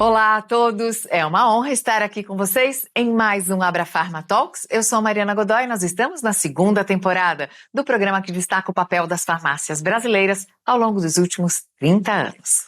Olá a todos, é uma honra estar aqui com vocês em mais um Abrafarma Talks. Eu sou Mariana Godoy e nós estamos na segunda temporada do programa que destaca o papel das farmácias brasileiras ao longo dos últimos 30 anos.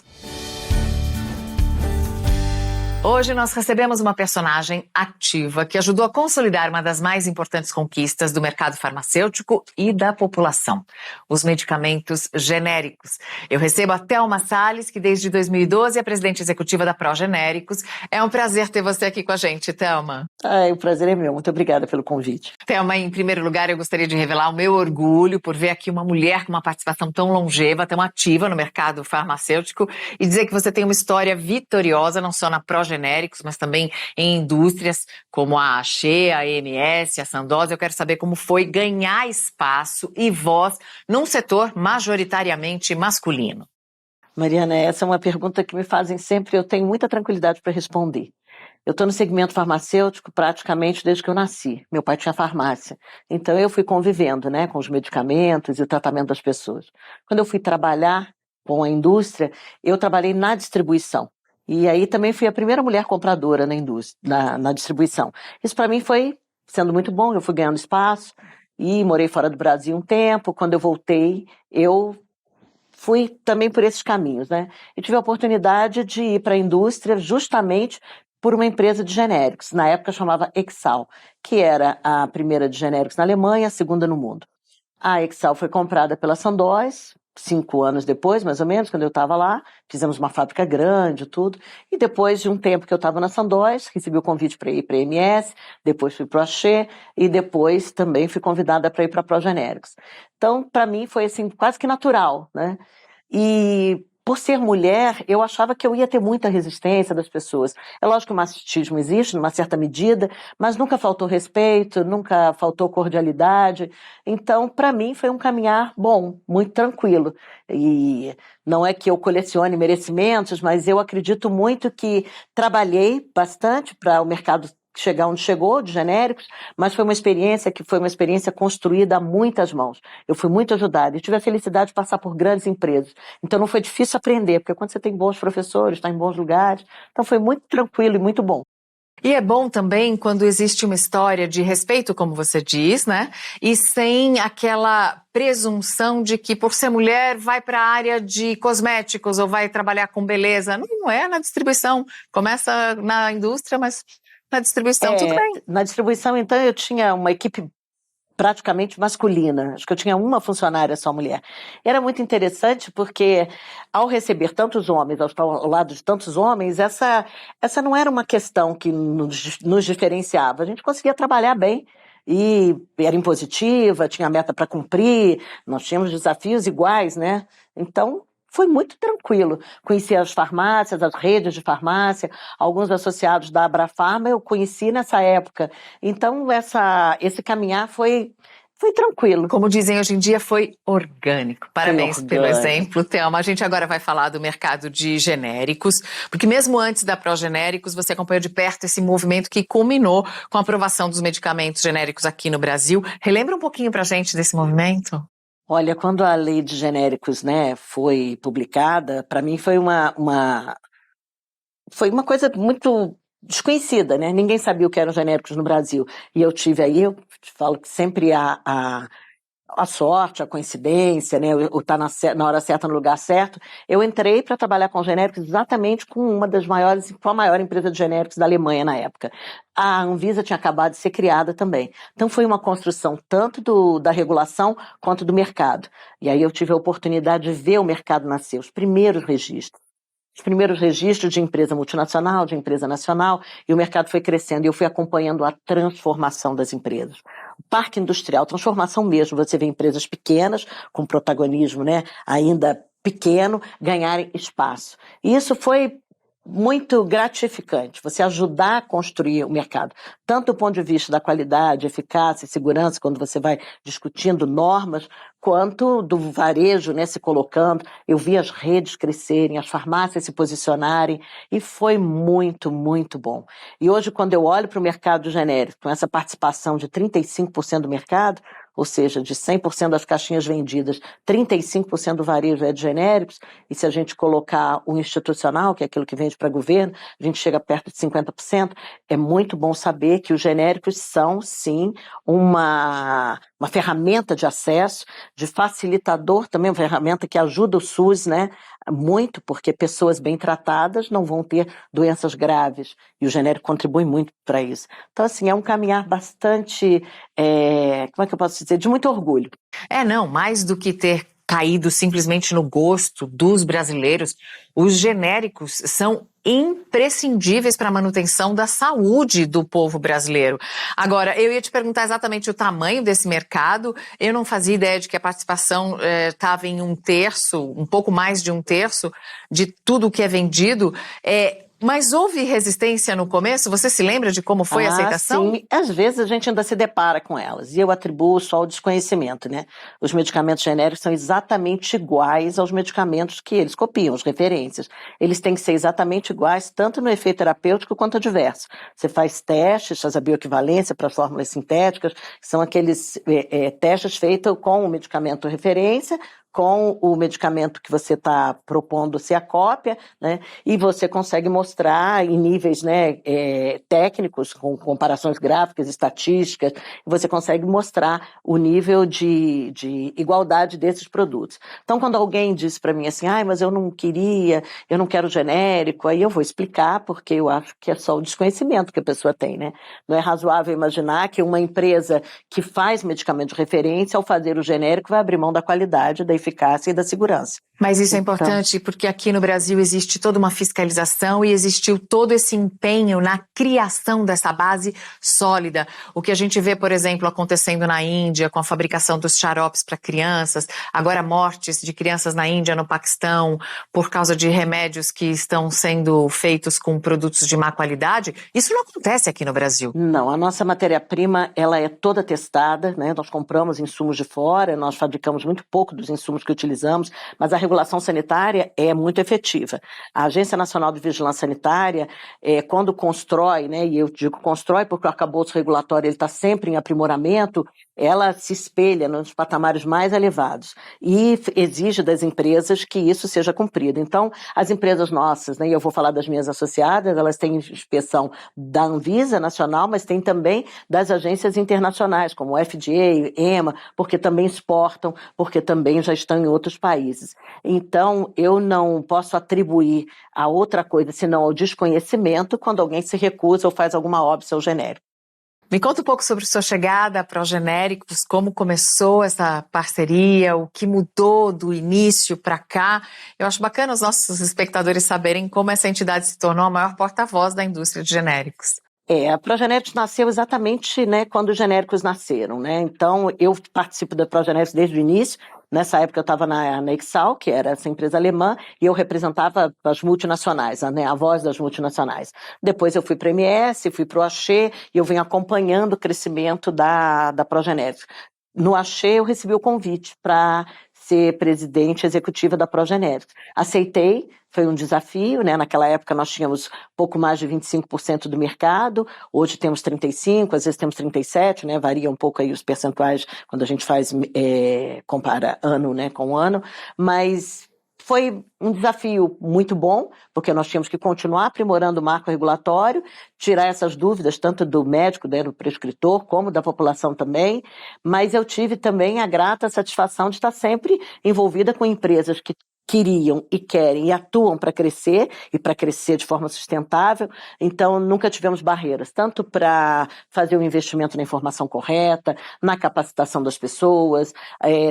Hoje nós recebemos uma personagem ativa que ajudou a consolidar uma das mais importantes conquistas do mercado farmacêutico e da população, os medicamentos genéricos. Eu recebo a Thelma Salles, que desde 2012 é presidente executiva da Progenéricos. É um prazer ter você aqui com a gente, Thelma. O prazer é meu. Muito obrigada pelo convite. Thelma, em primeiro lugar, eu gostaria de revelar o meu orgulho por ver aqui uma mulher com uma participação tão longeva, tão ativa no mercado farmacêutico e dizer que você tem uma história vitoriosa, não só na Progenéricos, mas também em indústrias como a Axê, a EMS, a Sandoz. Eu quero saber como foi ganhar espaço e voz num setor majoritariamente masculino. Mariana, essa é uma pergunta que me fazem sempre, eu tenho muita tranquilidade para responder. Eu estou no segmento farmacêutico praticamente desde que eu nasci. Meu pai tinha farmácia, então eu fui convivendo, com os medicamentos e o tratamento das pessoas. Quando eu fui trabalhar com a indústria, eu trabalhei na distribuição. E aí também fui a primeira mulher compradora na indústria, na distribuição. Isso para mim foi sendo muito bom, eu fui ganhando espaço e morei fora do Brasil um tempo. Quando eu voltei, eu fui também por esses caminhos, Eu tive a oportunidade de ir para a indústria justamente por uma empresa de genéricos. Na época chamava Exal, que era a primeira de genéricos na Alemanha, a segunda no mundo. A Exal foi comprada pela Sandoz, 5 anos depois, mais ou menos, quando eu estava lá. Fizemos uma fábrica grande, tudo. E depois de um tempo que eu estava na Sandoz, recebi o convite para ir para a EMS, depois fui para o Axê e depois também fui convidada para ir para a Progenéricos. Então, para mim, foi assim, quase que natural, E por ser mulher, eu achava que eu ia ter muita resistência das pessoas. É lógico que o machismo existe, numa certa medida, mas nunca faltou respeito, nunca faltou cordialidade. Então, para mim, foi um caminhar bom, muito tranquilo. E não é que eu colecione merecimentos, mas eu acredito muito que trabalhei bastante para o mercado chegar onde chegou, de genéricos, mas foi uma experiência construída a muitas mãos. Eu fui muito ajudada e tive a felicidade de passar por grandes empresas. Então não foi difícil aprender, porque quando você tem bons professores, está em bons lugares, então foi muito tranquilo e muito bom. E é bom também quando existe uma história de respeito, como você diz, E sem aquela presunção de que por ser mulher vai para a área de cosméticos ou vai trabalhar com beleza. Não é na distribuição. Começa na indústria, mas na distribuição tudo bem. Na distribuição, então, eu tinha uma equipe praticamente masculina. Acho que eu tinha uma funcionária só mulher. Era muito interessante porque, ao receber tantos homens, ao lado de tantos homens, essa não era uma questão que nos diferenciava. A gente conseguia trabalhar bem e era impositiva, tinha meta para cumprir, nós tínhamos desafios iguais, Então, foi muito tranquilo. Conheci as farmácias, as redes de farmácia, alguns associados da Abrafarma eu conheci nessa época. Então, esse caminhar foi tranquilo. Como dizem hoje em dia, foi orgânico. Parabéns pelo exemplo, Thelma. A gente agora vai falar do mercado de genéricos, porque mesmo antes da Progenéricos, você acompanhou de perto esse movimento que culminou com a aprovação dos medicamentos genéricos aqui no Brasil. Relembra um pouquinho pra gente desse movimento? Olha, quando a lei de genéricos, foi publicada, para mim foi uma coisa muito desconhecida, Ninguém sabia o que eram genéricos no Brasil. E eu tive aí, eu te falo que sempre a sorte, a coincidência, o estar na hora certa, no lugar certo. Eu entrei para trabalhar com genéricos exatamente com com a maior empresa de genéricos da Alemanha na época. A Anvisa tinha acabado de ser criada também. Então foi uma construção tanto da regulação quanto do mercado. E aí eu tive a oportunidade de ver o mercado nascer, os primeiros registros. Os primeiros registros de empresa multinacional, de empresa nacional, e o mercado foi crescendo, e eu fui acompanhando a transformação das empresas. O parque industrial, transformação mesmo, você vê empresas pequenas, com protagonismo, ainda pequeno, ganharem espaço. E isso foi muito gratificante, você ajudar a construir o mercado, tanto do ponto de vista da qualidade, eficácia e segurança, quando você vai discutindo normas, quanto do varejo, né, se colocando. Eu vi as redes crescerem, as farmácias se posicionarem, e foi muito, muito bom. E hoje, quando eu olho para o mercado genérico, com essa participação de 35% do mercado, ou seja, de 100% das caixinhas vendidas, 35% do varejo é de genéricos, e se a gente colocar o institucional, que é aquilo que vende para governo, a gente chega perto de 50%. É muito bom saber que os genéricos são, sim, uma ferramenta de acesso, de facilitador também, uma ferramenta que ajuda o SUS, né, muito, porque pessoas bem tratadas não vão ter doenças graves, e o genérico contribui muito para isso. Então, assim, é um caminhar bastante, como é que eu posso dizer, de muito orgulho. Não, mais do que ter caído simplesmente no gosto dos brasileiros, os genéricos são imprescindíveis para a manutenção da saúde do povo brasileiro. Agora, eu ia te perguntar exatamente o tamanho desse mercado. Eu não fazia ideia de que a participação estava em 1/3, um pouco mais de 1/3 de tudo que é vendido. Mas houve resistência no começo? Você se lembra de como foi a aceitação? Sim, às vezes a gente ainda se depara com elas, e eu atribuo só ao desconhecimento, né? Os medicamentos genéricos são exatamente iguais aos medicamentos que eles copiam, as referências. Eles têm que ser exatamente iguais, tanto no efeito terapêutico quanto adverso. Você faz testes, faz a bioequivalência para fórmulas sintéticas, que são aqueles testes feitos com o medicamento referência, com o medicamento que você está propondo ser a cópia, né? E você consegue mostrar em níveis, né, técnicos, com comparações gráficas, estatísticas, você consegue mostrar o nível de igualdade desses produtos. Então, quando alguém diz para mim assim, mas eu não quero genérico, aí eu vou explicar, porque eu acho que é só o desconhecimento que a pessoa tem, né? Não é razoável imaginar que uma empresa que faz medicamento de referência, ao fazer o genérico, vai abrir mão da qualidade, da eficácia e da segurança. Mas isso é importante porque aqui no Brasil existe toda uma fiscalização e existiu todo esse empenho na criação dessa base sólida. O que a gente vê, por exemplo, acontecendo na Índia com a fabricação dos xaropes para crianças, agora mortes de crianças na Índia, no Paquistão, por causa de remédios que estão sendo feitos com produtos de má qualidade, isso não acontece aqui no Brasil. Não, a nossa matéria-prima, ela é toda testada, né? Nós compramos insumos de fora, nós fabricamos muito pouco dos insumos que utilizamos, mas a regulação sanitária é muito efetiva. A Agência Nacional de Vigilância Sanitária, quando constrói, né, e eu digo constrói porque o arcabouço regulatório está sempre em aprimoramento, ela se espelha nos patamares mais elevados e exige das empresas que isso seja cumprido. Então, as empresas nossas, né, e eu vou falar das minhas associadas, elas têm inspeção da Anvisa nacional, mas tem também das agências internacionais, como o FDA, EMA, porque também exportam, porque também já estão em outros países. Então, eu não posso atribuir a outra coisa, senão ao desconhecimento, quando alguém se recusa ou faz alguma óbice ao genérico. Me conta um pouco sobre sua chegada a Progenéricos, como começou essa parceria, o que mudou do início para cá. Eu acho bacana os nossos espectadores saberem como essa entidade se tornou a maior porta-voz da indústria de genéricos. A Progenéricos nasceu exatamente, né, quando os genéricos nasceram, né? Então, eu participo da Progenéricos desde o início. Nessa época eu estava na Exal, que era essa empresa alemã, e eu representava as multinacionais, né, a voz das multinacionais. Depois eu fui para a MS, fui para o Axê, e eu venho acompanhando o crescimento da Progenéricos. No Axê eu recebi o convite para ser presidente executiva da Progenéricos. Aceitei, foi um desafio, né? Naquela época nós tínhamos pouco mais de 25% do mercado, hoje temos 35%, às vezes temos 37%, né? Varia um pouco aí os percentuais quando a gente faz, compara ano, né, com ano, mas foi um desafio muito bom, porque nós tínhamos que continuar aprimorando o marco regulatório, tirar essas dúvidas, tanto do médico, né, do prescritor, como da população também, mas eu tive também a grata satisfação de estar sempre envolvida com empresas que queriam e querem e atuam para crescer, e para crescer de forma sustentável. Então nunca tivemos barreiras, tanto para fazer o investimento na informação correta, na capacitação das pessoas,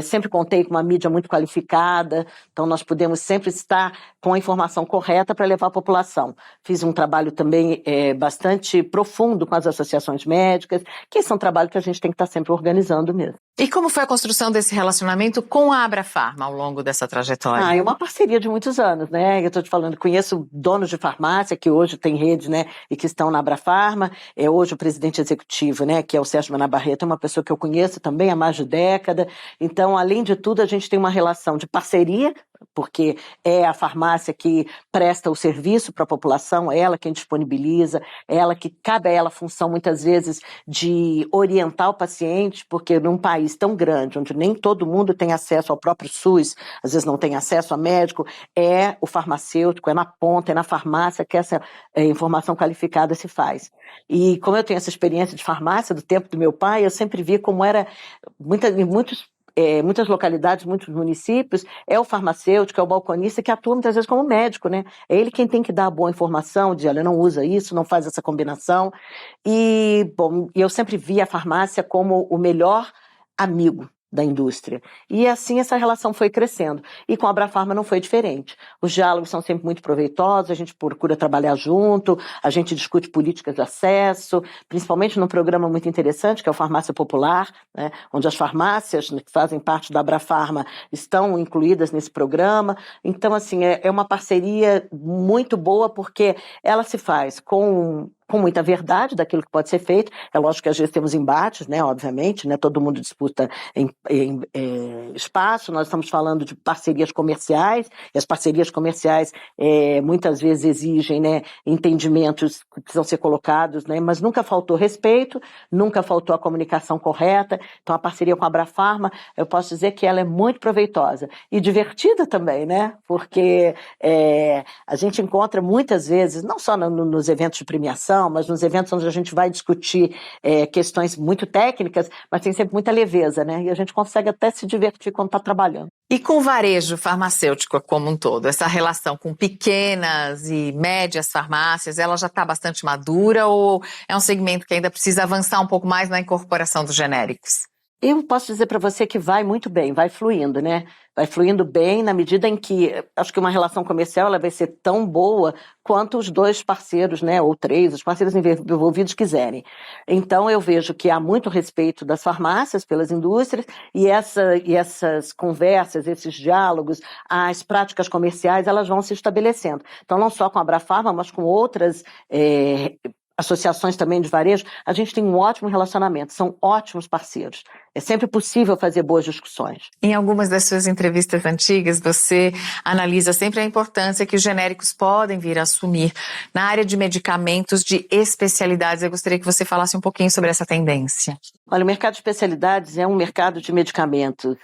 sempre contei com uma mídia muito qualificada, então nós podemos sempre estar com a informação correta para levar à população. Fiz um trabalho também bastante profundo com as associações médicas, que esse é um trabalho que a gente tem que estar sempre organizando mesmo. E como foi a construção desse relacionamento com a Abrafarma ao longo dessa trajetória? É uma parceria de muitos anos, né? Eu estou te falando, conheço donos de farmácia que hoje têm redes, né? E que estão na Abrafarma. Hoje o presidente executivo, né? Que é o Sérgio Manabarreto, é uma pessoa que eu conheço também há mais de década. Então, além de tudo, a gente tem uma relação de parceria, porque é a farmácia que presta o serviço para a população, é ela quem disponibiliza, é ela que cabe a ela a função, muitas vezes, de orientar o paciente, porque num país tão grande, onde nem todo mundo tem acesso ao próprio SUS, às vezes não tem acesso a médico, é o farmacêutico, é na ponta, é na farmácia que essa informação qualificada se faz. E como eu tenho essa experiência de farmácia do tempo do meu pai, eu sempre vi como era muitas localidades, muitos municípios, é o farmacêutico, é o balconista que atua muitas vezes como médico, né? É ele quem tem que dar a boa informação, de olha, não usa isso, não faz essa combinação. E, bom, eu sempre vi a farmácia como o melhor amigo da indústria. E assim essa relação foi crescendo. E com a Abrafarma não foi diferente. Os diálogos são sempre muito proveitosos, a gente procura trabalhar junto, a gente discute políticas de acesso, principalmente num programa muito interessante, que é o Farmácia Popular, né, onde as farmácias que fazem parte da Abrafarma estão incluídas nesse programa. Então, assim, é uma parceria muito boa, porque ela se faz com muita verdade daquilo que pode ser feito. É lógico que às vezes temos embates, né, obviamente, né, todo mundo disputa espaço, nós estamos falando de parcerias comerciais, e as parcerias comerciais muitas vezes exigem, né, entendimentos que precisam ser colocados, né, mas nunca faltou respeito, nunca faltou a comunicação correta. Então a parceria com a Abrafarma, eu posso dizer que ela é muito proveitosa e divertida também, né, porque a gente encontra muitas vezes, não só nos eventos de premiação, mas nos eventos onde a gente vai discutir questões muito técnicas, mas tem sempre muita leveza, né? E a gente consegue até se divertir quando está trabalhando. E com o varejo farmacêutico como um todo, essa relação com pequenas e médias farmácias, ela já está bastante madura ou é um segmento que ainda precisa avançar um pouco mais na incorporação dos genéricos? Eu posso dizer para você que vai muito bem, vai fluindo, né? Vai fluindo bem na medida em que, acho que uma relação comercial ela vai ser tão boa quanto os dois parceiros, né? Ou três, os parceiros envolvidos quiserem. Então eu vejo que há muito respeito das farmácias pelas indústrias e essas conversas, esses diálogos, as práticas comerciais, elas vão se estabelecendo. Então não só com a Abrafarma, mas com outras associações também de varejo, a gente tem um ótimo relacionamento, são ótimos parceiros. É sempre possível fazer boas discussões. Em algumas das suas entrevistas antigas, você analisa sempre a importância que os genéricos podem vir a assumir na área de medicamentos de especialidades. Eu gostaria que você falasse um pouquinho sobre essa tendência. Olha, o mercado de especialidades é um mercado de medicamentos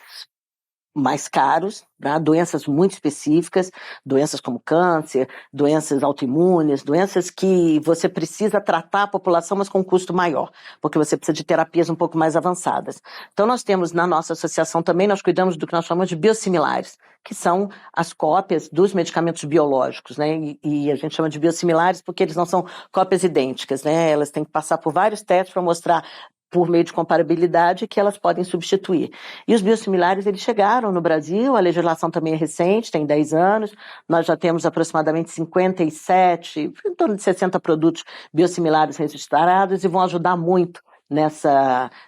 mais caros, né? Doenças muito específicas, doenças como câncer, doenças autoimunes, doenças que você precisa tratar a população, mas com um custo maior, porque você precisa de terapias um pouco mais avançadas. Então nós temos na nossa associação também, nós cuidamos do que nós chamamos de biosimilares, que são as cópias dos medicamentos biológicos, né? E a gente chama de biosimilares porque eles não são cópias idênticas, né? Elas têm que passar por vários testes para mostrar por meio de comparabilidade, que elas podem substituir. E os biosimilares, eles chegaram no Brasil, a legislação também é recente, tem 10 anos, nós já temos aproximadamente 57, em torno de 60 produtos biosimilares registrados e vão ajudar muito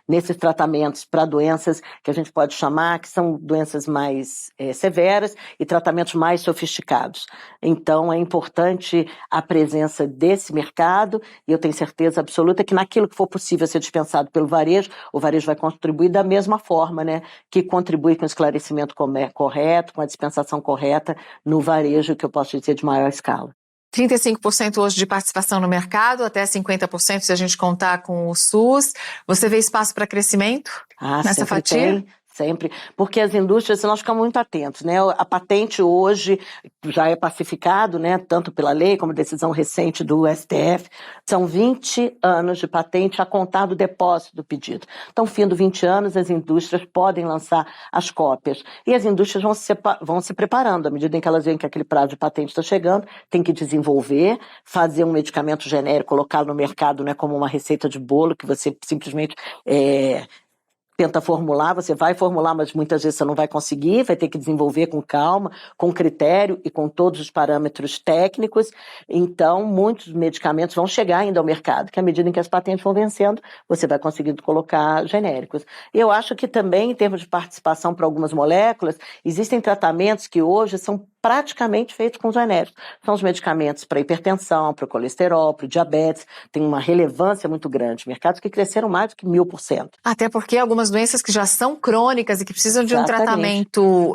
nesses tratamentos para doenças que a gente pode chamar, que são doenças mais severas e tratamentos mais sofisticados. Então, é importante a presença desse mercado e eu tenho certeza absoluta que naquilo que for possível ser dispensado pelo varejo, o varejo vai contribuir da mesma forma, né, que contribui com o esclarecimento correto, com a dispensação correta no varejo, que eu posso dizer de maior escala. 35% hoje de participação no mercado, até 50% se a gente contar com o SUS. Você vê espaço para crescimento nessa fatia? Sempre, porque as indústrias, nós ficamos muito atentos, né? A patente hoje já é pacificado, né? Tanto pela lei como decisão recente do STF, são 20 anos de patente a contar do depósito do pedido. Então, findo 20 anos, as indústrias podem lançar as cópias. E as indústrias vão se preparando, à medida em que elas veem que aquele prazo de patente está chegando, tem que desenvolver, fazer um medicamento genérico, colocá-lo no mercado, né? Como uma receita de bolo, que você simplesmente tenta formular, você vai formular, mas muitas vezes você não vai conseguir, vai ter que desenvolver com calma, com critério e com todos os parâmetros técnicos. Então, muitos medicamentos vão chegar ainda ao mercado, que à medida em que as patentes vão vencendo, você vai conseguindo colocar genéricos. Eu acho que também, em termos de participação para algumas moléculas, existem tratamentos que hoje são praticamente feitos com genéricos. São os medicamentos para hipertensão, para o colesterol, para o diabetes, tem uma relevância muito grande. Mercados que cresceram mais do que 1000%. Até porque algumas doenças que já são crônicas e que precisam de um Exatamente. tratamento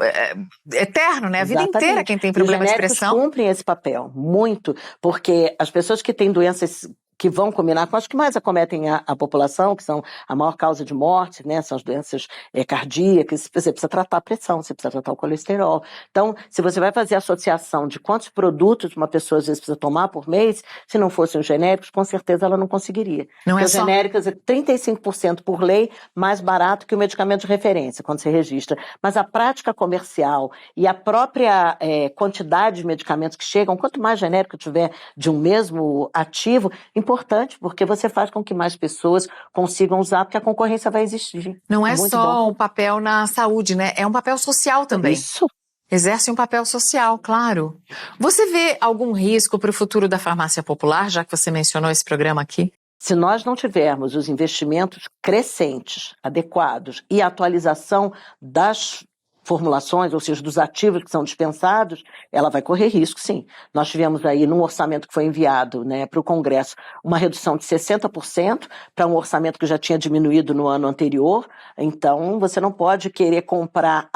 eterno, né? A vida Exatamente. inteira quem tem problema E os de genéricos pressão. cumprem esse papel, muito, porque as pessoas que têm doenças que vão combinar com as que mais acometem a população, que são a maior causa de morte, né? São as doenças cardíacas, você precisa tratar a pressão, você precisa tratar o colesterol. Então, se você vai fazer a associação de quantos produtos uma pessoa às vezes precisa tomar por mês, se não fossem os genéricos, com certeza ela não conseguiria. Não é Os só... genéricos é 35% por lei, mais barato que o medicamento de referência, quando você registra. Mas a prática comercial e a própria quantidade de medicamentos que chegam, quanto mais genérico tiver de um mesmo ativo, importante, porque você faz com que mais pessoas consigam usar, porque a concorrência vai existir. Não é muito só bom. um papel na saúde, né? É um papel social também. Isso. Exerce um papel social, claro. Você vê algum risco para o futuro da farmácia popular, já que você mencionou esse programa aqui? Se nós não tivermos os investimentos crescentes, adequados e a atualização das formulações, ou seja, dos ativos que são dispensados, ela vai correr risco, sim. Nós tivemos aí, num orçamento que foi enviado, né, para o Congresso, uma redução de 60% para um orçamento que já tinha diminuído no ano anterior. Então, você não pode querer comprar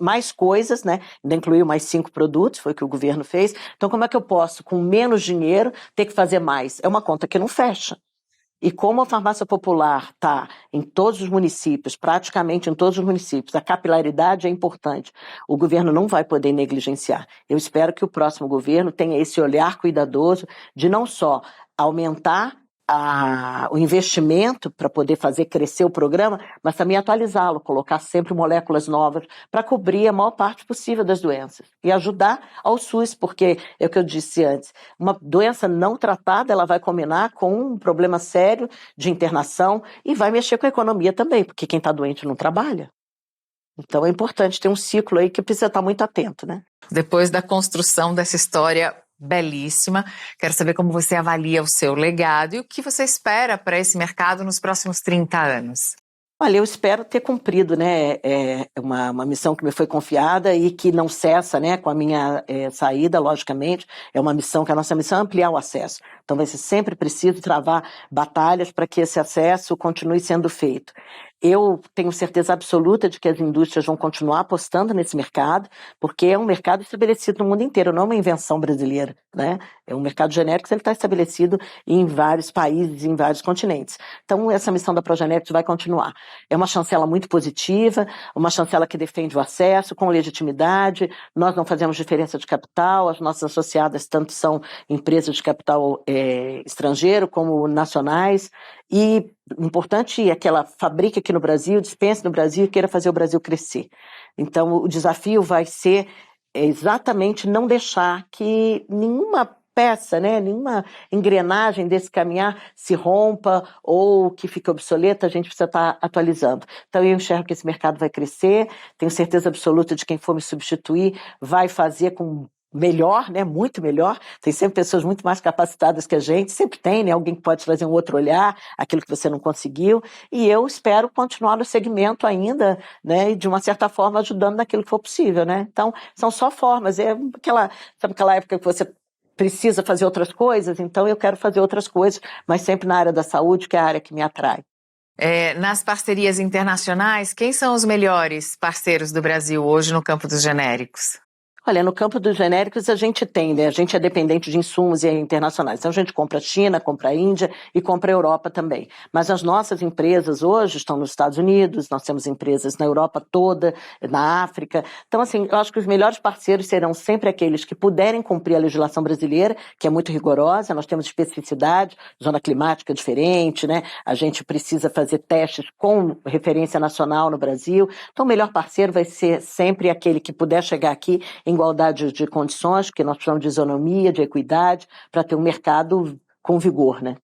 mais coisas, né, ainda incluiu mais 5 produtos, foi o que o governo fez. Então, como é que eu posso, com menos dinheiro, ter que fazer mais? É uma conta que não fecha. E como a farmácia popular está em todos os municípios, praticamente em todos os municípios, a capilaridade é importante. O governo não vai poder negligenciar. Eu espero que o próximo governo tenha esse olhar cuidadoso de não só aumentar o investimento para poder fazer crescer o programa, mas também atualizá-lo, colocar sempre moléculas novas para cobrir a maior parte possível das doenças e ajudar ao SUS, porque é o que eu disse antes, uma doença não tratada ela vai combinar com um problema sério de internação e vai mexer com a economia também, porque quem está doente não trabalha. Então é importante ter um ciclo aí que precisa estar muito atento, né? Depois da construção dessa história belíssima, quero saber como você avalia o seu legado e o que você espera para esse mercado nos próximos 30 anos. Olha, eu espero ter cumprido, né, uma missão que me foi confiada e que não cessa, né, com a minha saída, logicamente. É uma missão, que a nossa missão é ampliar o acesso. Então vai ser sempre preciso travar batalhas para que esse acesso continue sendo feito. Eu tenho certeza absoluta de que as indústrias vão continuar apostando nesse mercado, porque é um mercado estabelecido no mundo inteiro, não é uma invenção brasileira, né? É um mercado genérico, ele está estabelecido em vários países, em vários continentes. Então, essa missão da Progenerics vai continuar. É uma chancela muito positiva, uma chancela que defende o acesso com legitimidade. Nós não fazemos diferença de capital, as nossas associadas tanto são empresas de capital estrangeiro como nacionais. E importante é que ela fabrique aqui no Brasil, dispense no Brasil e queira fazer o Brasil crescer. Então, o desafio vai ser exatamente não deixar que nenhuma peça, né, nenhuma engrenagem desse caminhar se rompa ou que fique obsoleta, a gente precisa estar atualizando. Então eu enxergo que esse mercado vai crescer, tenho certeza absoluta de que quem for me substituir vai fazer com melhor, né, muito melhor. Tem sempre pessoas muito mais capacitadas que a gente, sempre tem, né, alguém que pode trazer um outro olhar, aquilo que você não conseguiu, e eu espero continuar no segmento ainda, né, e de uma certa forma ajudando naquilo que for possível, né. Então, são só formas, sabe aquela época que você precisa fazer outras coisas, então eu quero fazer outras coisas, mas sempre na área da saúde, que é a área que me atrai. Nas parcerias internacionais, quem são os melhores parceiros do Brasil hoje no campo dos genéricos? Olha, no campo dos genéricos a gente tem, né? A gente é dependente de insumos internacionais. Então a gente compra a China, compra a Índia e compra a Europa também. Mas as nossas empresas hoje estão nos Estados Unidos, nós temos empresas na Europa toda, na África. Então, assim, eu acho que os melhores parceiros serão sempre aqueles que puderem cumprir a legislação brasileira, que é muito rigorosa, nós temos especificidade, zona climática diferente, né? A gente precisa fazer testes com referência nacional no Brasil. Então o melhor parceiro vai ser sempre aquele que puder chegar aqui em igualdade de condições, porque nós precisamos de isonomia, de equidade, para ter um mercado com vigor, né?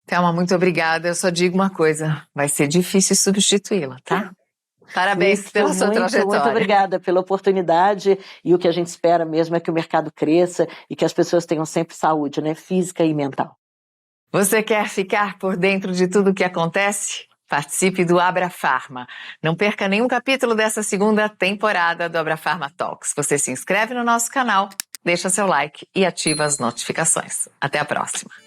Thelma, muito obrigada. Eu só digo uma coisa, vai ser difícil substituí-la, tá? Parabéns pela sua trajetória. Muito obrigada pela oportunidade, e o que a gente espera mesmo é que o mercado cresça e que as pessoas tenham sempre saúde, né, física e mental. Você quer ficar por dentro de tudo o que acontece? Participe do Abrafarma. Não perca nenhum capítulo dessa segunda temporada do Abrafarma Talks. Você se inscreve no nosso canal, deixa seu like e ativa as notificações. Até a próxima!